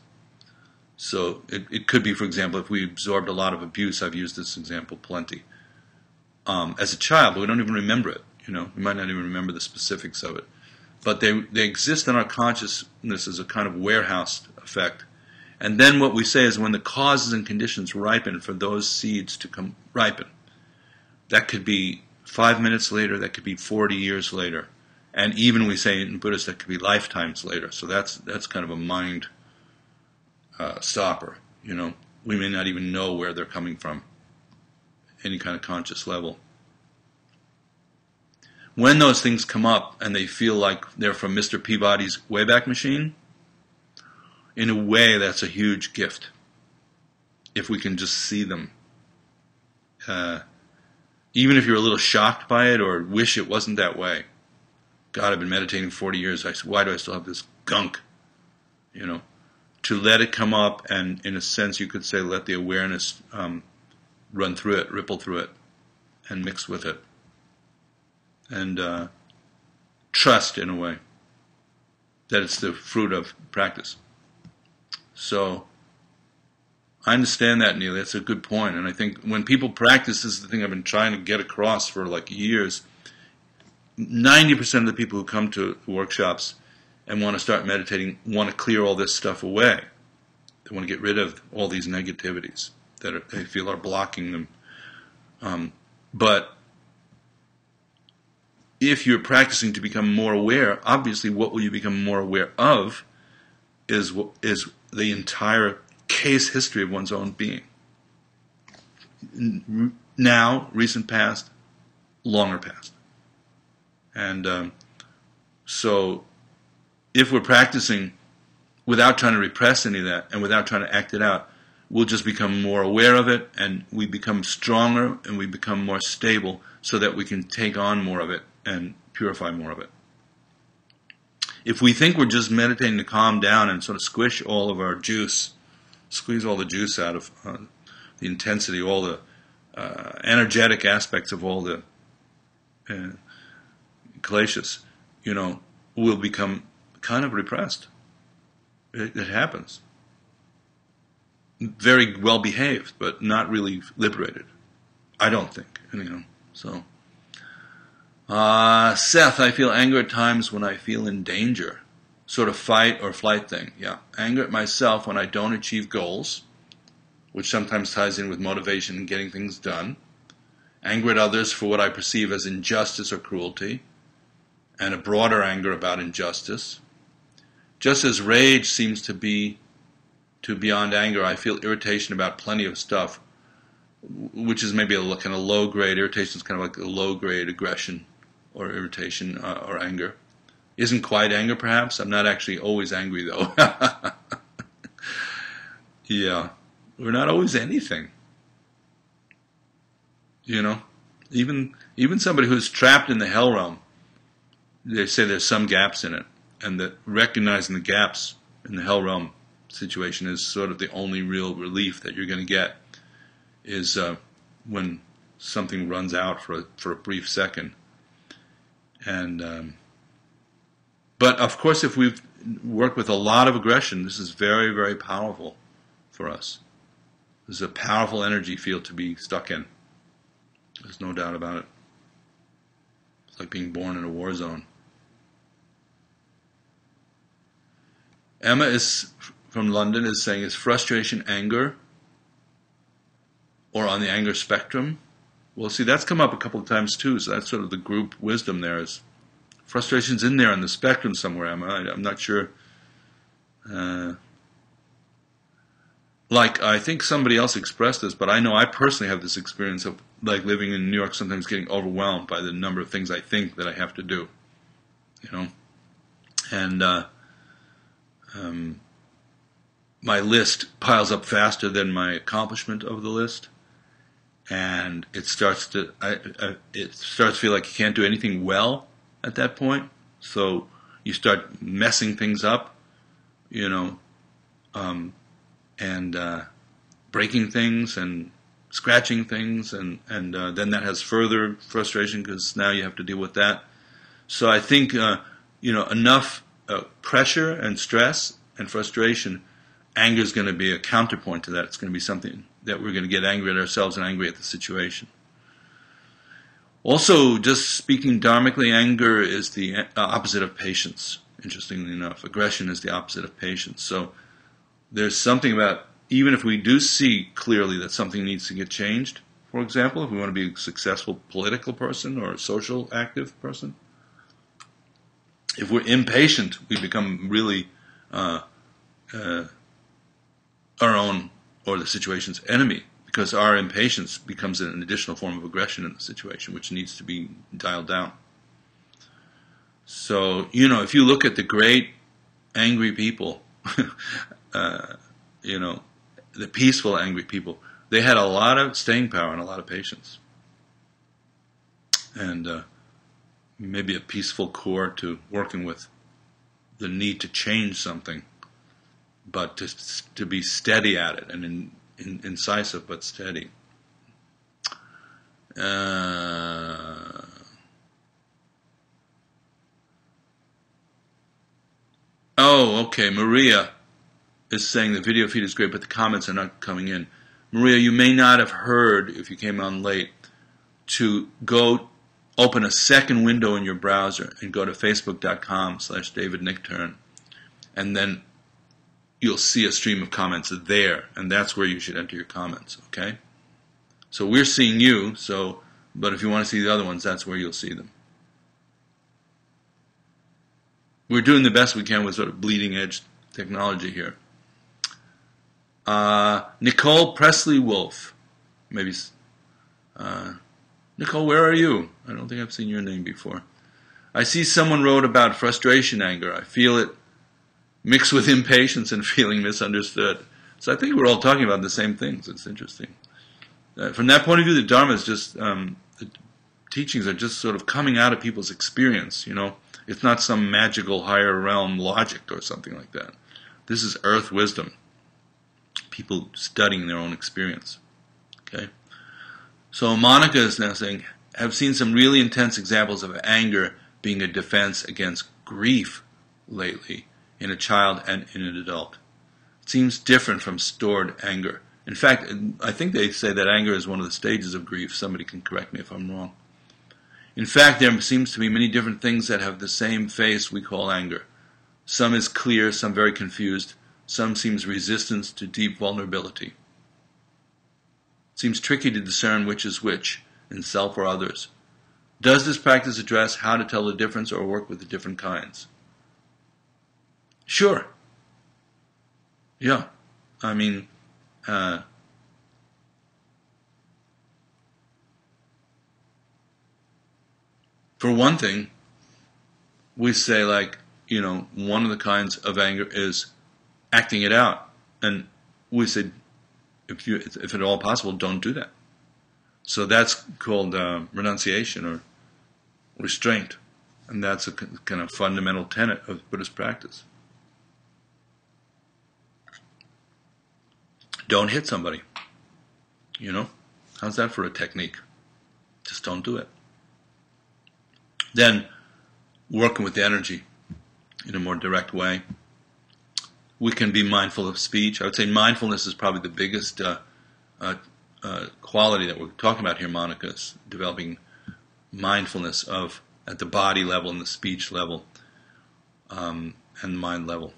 So it could be, for example, if we absorbed a lot of abuse. I've used this example plenty. As a child, but we don't even remember it. We might not even remember the specifics of it. But they exist in our consciousness as a kind of warehouse effect. And then what we say is when the causes and conditions ripen for those seeds to ripen, that could be 5 minutes later, that could be 40 years later. And even we say in Buddhist that could be lifetimes later. So that's kind of a mind stopper. We may not even know where they're coming from, any kind of conscious level. When those things come up and they feel like they're from Mr. Peabody's Wayback Machine, in a way that's a huge gift, if we can just see them even if you're a little shocked by it or wish it wasn't that way. God, I've been meditating 40 years. Why do I still have this gunk? You know, to let it come up, and in a sense you could say let the awareness run through it, ripple through it, and mix with it. And trust, in a way, that it's the fruit of practice. So I understand that, Neil. That's a good point. And I think when people practice, this is the thing I've been trying to get across for like years. 90% of the people who come to workshops and want to start meditating want to clear all this stuff away. They want to get rid of all these negativities that they feel are blocking them. But if you're practicing to become more aware, obviously what will you become more aware of is the entire case history of one's own being. Now, recent past, longer past. And so if we're practicing without trying to repress any of that and without trying to act it out, we'll just become more aware of it, and we become stronger and we become more stable so that we can take on more of it and purify more of it. If we think we're just meditating to calm down and sort of squish all of our juice, squeeze all the juice out of the intensity, all the energetic aspects of all the glacius, we'll become kind of repressed. It happens. Very well behaved, but not really liberated. I don't think, So, Seth, I feel anger at times when I feel in danger. Sort of fight or flight thing. Yeah. Anger at myself when I don't achieve goals, which sometimes ties in with motivation and getting things done. Anger at others for what I perceive as injustice or cruelty, and a broader anger about injustice. Just as rage seems to be beyond anger, I feel irritation about plenty of stuff, which is maybe a kind of low-grade. Irritation is kind of like a low-grade aggression or irritation or anger. Isn't quite anger, perhaps. I'm not actually always angry, though. Yeah. We're not always anything. Even somebody who's trapped in the hell realm, they say there's some gaps in it, and that recognizing the gaps in the hell realm situation is sort of the only real relief that you're going to get, is when something runs out for a brief second. And but of course, if we've worked with a lot of aggression, this is very, very powerful for us. This is a powerful energy field to be stuck in. There's no doubt about it. It's like being born in a war zone. Emma is from London is saying, is frustration anger or on the anger spectrum? Well, see, that's come up a couple of times too, so that's sort of the group wisdom there is. Frustration's in there on the spectrum somewhere, Emma. I'm not sure. Like, I think somebody else expressed this, but I know I personally have this experience of, like, living in New York, sometimes getting overwhelmed by the number of things I think that I have to do, And my list piles up faster than my accomplishment of the list, and it starts to feel like you can't do anything well at that point. So you start messing things up, and breaking things and scratching things, and then that has further frustration because now you have to deal with that. So I think enough pressure and stress and frustration, anger is going to be a counterpoint to that. It's going to be something that we're going to get angry at ourselves and angry at the situation. Also, just speaking dharmically, anger is the opposite of patience, interestingly enough. Aggression is the opposite of patience. So there's something about, even if we do see clearly that something needs to get changed, for example, if we want to be a successful political person or a social active person, if we're impatient, we become really our own or the situation's enemy, because our impatience becomes an additional form of aggression in the situation, which needs to be dialed down. So, if you look at the great angry people, the peaceful angry people, they had a lot of staying power and a lot of patience. And maybe a peaceful core to working with the need to change something, but to be steady at it and incisive but steady. Oh, okay. Maria is saying the video feed is great, but the comments are not coming in. Maria, you may not have heard, if you came on late, to go open a second window in your browser and go to facebook.com/David Nichtern, and then you'll see a stream of comments there, and that's where you should enter your comments, okay? So we're seeing you, but if you want to see the other ones, that's where you'll see them. We're doing the best we can with sort of bleeding edge technology here. Nicole Presley Wolf, maybe. Nicole, where are you? I don't think I've seen your name before. I see someone wrote about frustration, anger. I feel it mixed with impatience and feeling misunderstood. So I think we're all talking about the same things. It's interesting. From that point of view, the Dharma is just, the teachings are just sort of coming out of people's experience, you know. It's not some magical higher realm logic or something like that. This is earth wisdom. People studying their own experience. Okay? So Monica is now saying, have seen some really intense examples of anger being a defense against grief lately in a child and in an adult. It seems different from stored anger. In fact, I think they say that anger is one of the stages of grief. Somebody can correct me if I'm wrong. In fact, there seems to be many different things that have the same face we call anger. Some is clear, some very confused, some seems resistance to deep vulnerability. It seems tricky to discern which is which, in self or others. Does this practice address how to tell the difference or work with the different kinds? Sure. Yeah. I mean, for one thing, we say, like, you know, one of the kinds of anger is acting it out. And we say, if at all possible, don't do that. So that's called renunciation or restraint. And that's a kind of fundamental tenet of Buddhist practice. Don't hit somebody. You know? How's that for a technique? Just don't do it. Then, working with the energy in a more direct way. We can be mindful of speech. I would say mindfulness is probably the biggest quality that we're talking about here, Monica, is developing mindfulness of at the body level and the speech level and the mind level.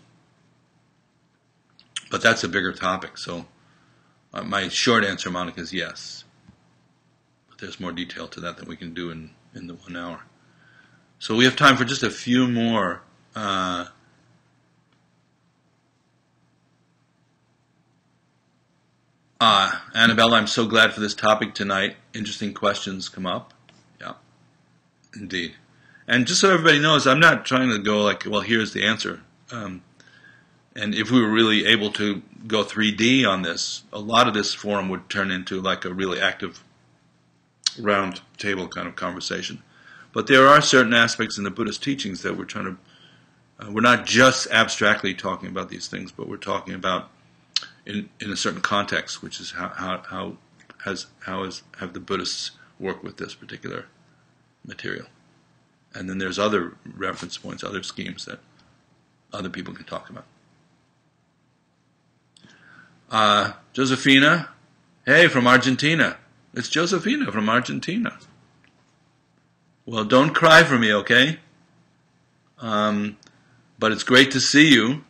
But that's a bigger topic, so my short answer, Monica, is yes. But there's more detail to that than we can do in the 1 hour. So we have time for just a few more. Annabella, I'm so glad for this topic tonight. Interesting questions come up. Yeah, indeed. And just so everybody knows, I'm not trying to go like, well, here's the answer. And if we were really able to go 3D on this, a lot of this forum would turn into like a really active round table kind of conversation. But there are certain aspects in the Buddhist teachings that we're trying to, we're not just abstractly talking about these things, but we're talking about in a certain context, which is how have the Buddhists worked with this particular material. And then there's other reference points, other schemes that other people can talk about. Josefina, hey, from Argentina. It's Josefina from Argentina. Well, don't cry for me, okay? But it's great to see you.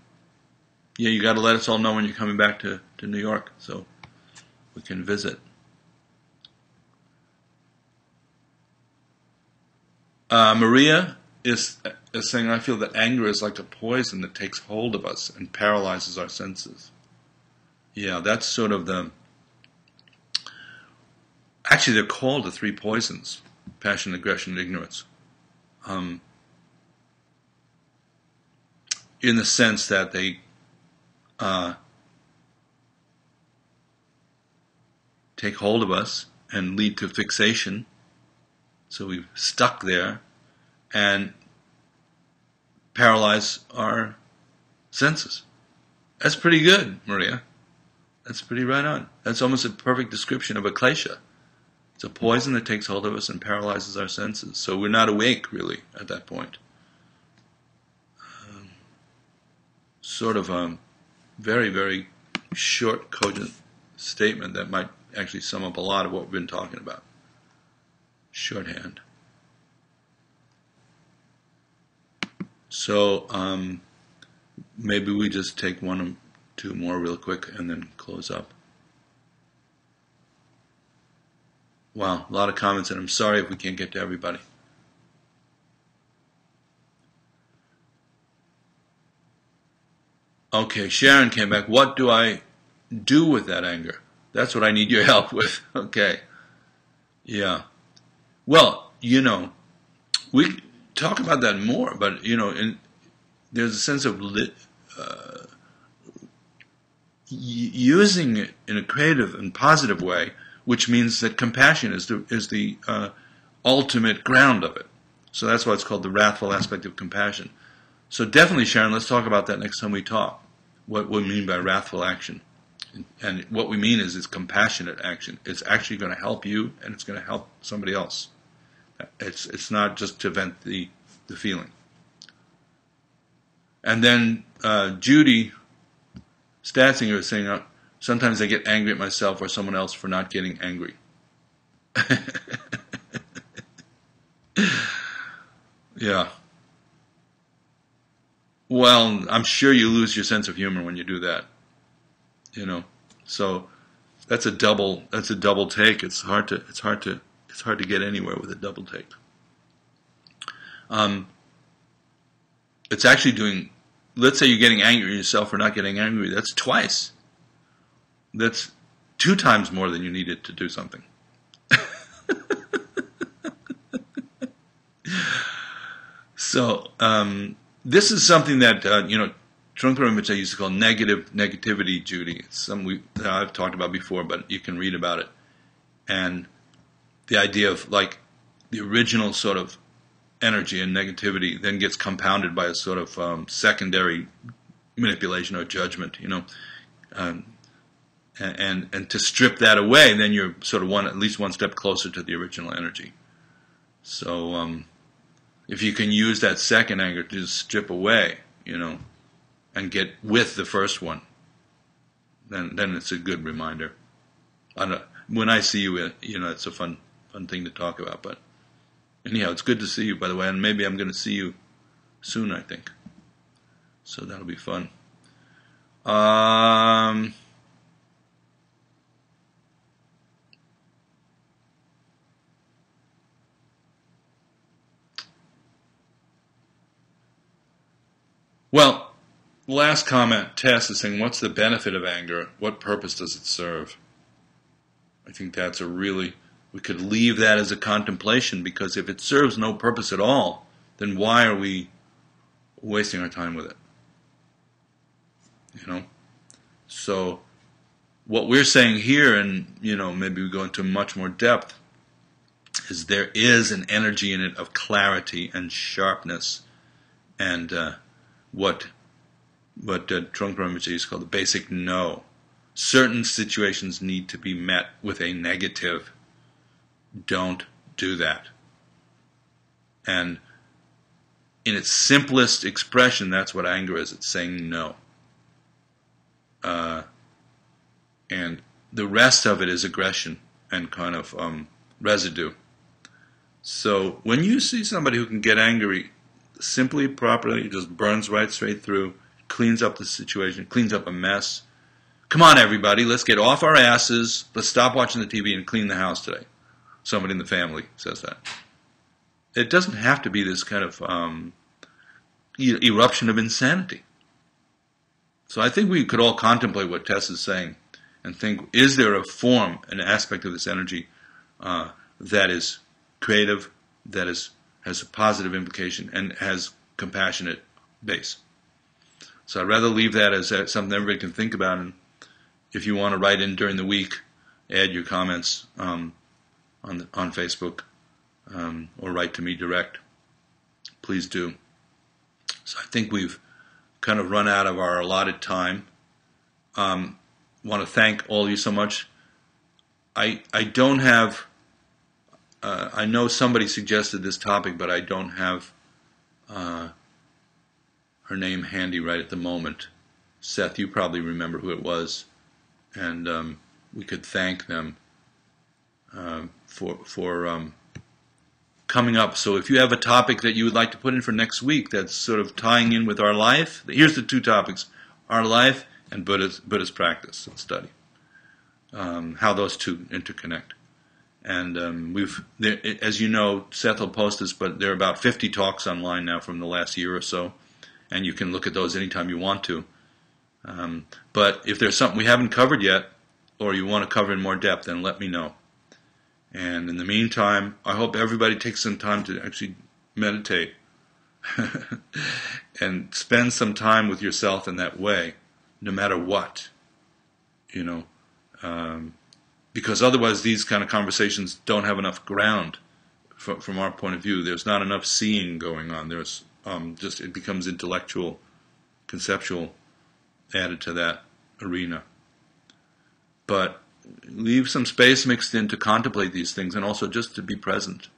Yeah, you got to let us all know when you're coming back to New York so we can visit. Maria is saying, I feel that anger is like a poison that takes hold of us and paralyzes our senses. Yeah, that's sort of the... Actually, they're called the three poisons: passion, aggression, and ignorance. In the sense that they take hold of us and lead to fixation. So we've stuck there and paralyze our senses. That's pretty good, Maria. That's pretty right on. That's almost a perfect description of a klesha. It's a poison that takes hold of us and paralyzes our senses. So we're not awake, really, at that point. Sort of a very, very short, cogent statement that might actually sum up a lot of what we've been talking about. Shorthand. So maybe we just take one or two more real quick and then close up. Wow, a lot of comments, and I'm sorry if we can't get to everybody. Okay, Sharon came back. What do I do with that anger? That's what I need your help with. Okay. Yeah. Well, we talk about that more, but, there's a sense of using it in a creative and positive way, which means that compassion is the ultimate ground of it. So that's why it's called the wrathful aspect of compassion. So definitely, Sharon, let's talk about that next time we talk. What we mean by wrathful action. And what we mean is it's compassionate action. It's actually going to help you, and it's going to help somebody else. It's not just to vent the feeling. And then Judy Statzinger is saying, sometimes I get angry at myself or someone else for not getting angry. Yeah. Well, I'm sure you lose your sense of humor when you do that. So that's a double take. It's hard to get anywhere with a double take. It's actually doing. Let's say you're getting angry at yourself for not getting angry. That's twice. That's 2 times more than you needed to do something. So this is something that Trungpa Rinpoche used to call negativity, Judy. It's something I've talked about before, but you can read about it. And the idea of like the original sort of energy and negativity then gets compounded by a sort of secondary manipulation or judgment, and to strip that away, then you're sort of at least one step closer to the original energy. So if you can use that second anger to just strip away, and get with the first one, then it's a good reminder. When I see you, it's a fun thing to talk about. But anyhow, it's good to see you, by the way, and maybe I'm going to see you soon, I think. So that'll be fun. Well, last comment, Tess is saying, what's the benefit of anger? What purpose does it serve? I think that's we could leave that as a contemplation, because if it serves no purpose at all, then why are we wasting our time with it? So what we're saying here, and maybe we go into much more depth, is there is an energy in it of clarity and sharpness, and what Trungpa Rinpoche is called the basic no. Certain situations need to be met with a negative. Don't do that. And in its simplest expression, that's what anger is. It's saying no. And the rest of it is aggression and kind of residue. So when you see somebody who can get angry simply, properly, just burns right straight through, cleans up the situation, cleans up a mess. Come on, everybody, let's get off our asses. Let's stop watching the TV and clean the house today. Somebody in the family says that. It doesn't have to be this kind of eruption of insanity. So I think we could all contemplate what Tess is saying and think, is there a form, an aspect of this energy that is creative, that has a positive implication, and has compassionate base? So I'd rather leave that as something everybody can think about, and if you want to write in during the week add your comments on Facebook or write to me direct, please do. So I think we've kind of run out of our allotted time. Want to thank all of you so much. I don't have, I know somebody suggested this topic, but I don't have her name handy right at the moment. Seth, you probably remember who it was, and we could thank them for coming up. So if you have a topic that you would like to put in for next week that's sort of tying in with our life, here's the two topics: our life and Buddhist practice and study. How those two interconnect. And as you know, Seth will post this, but there are about 50 talks online now from the last year or so, and you can look at those anytime you want to. But if there's something we haven't covered yet, or you want to cover in more depth, then let me know. And in the meantime, I hope everybody takes some time to actually meditate and spend some time with yourself in that way, no matter what, because otherwise these kind of conversations don't have enough ground from our point of view. There's not enough seeing going on. There's it becomes intellectual, conceptual added to that arena. But leave some space mixed in to contemplate these things, and also just to be present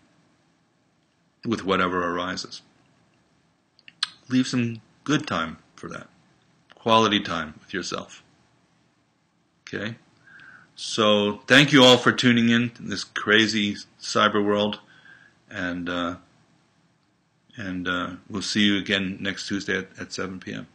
with whatever arises. Leave some good time for that. Quality time with yourself. Okay? So thank you all for tuning in to this crazy cyber world, and we'll see you again next Tuesday at 7 p.m.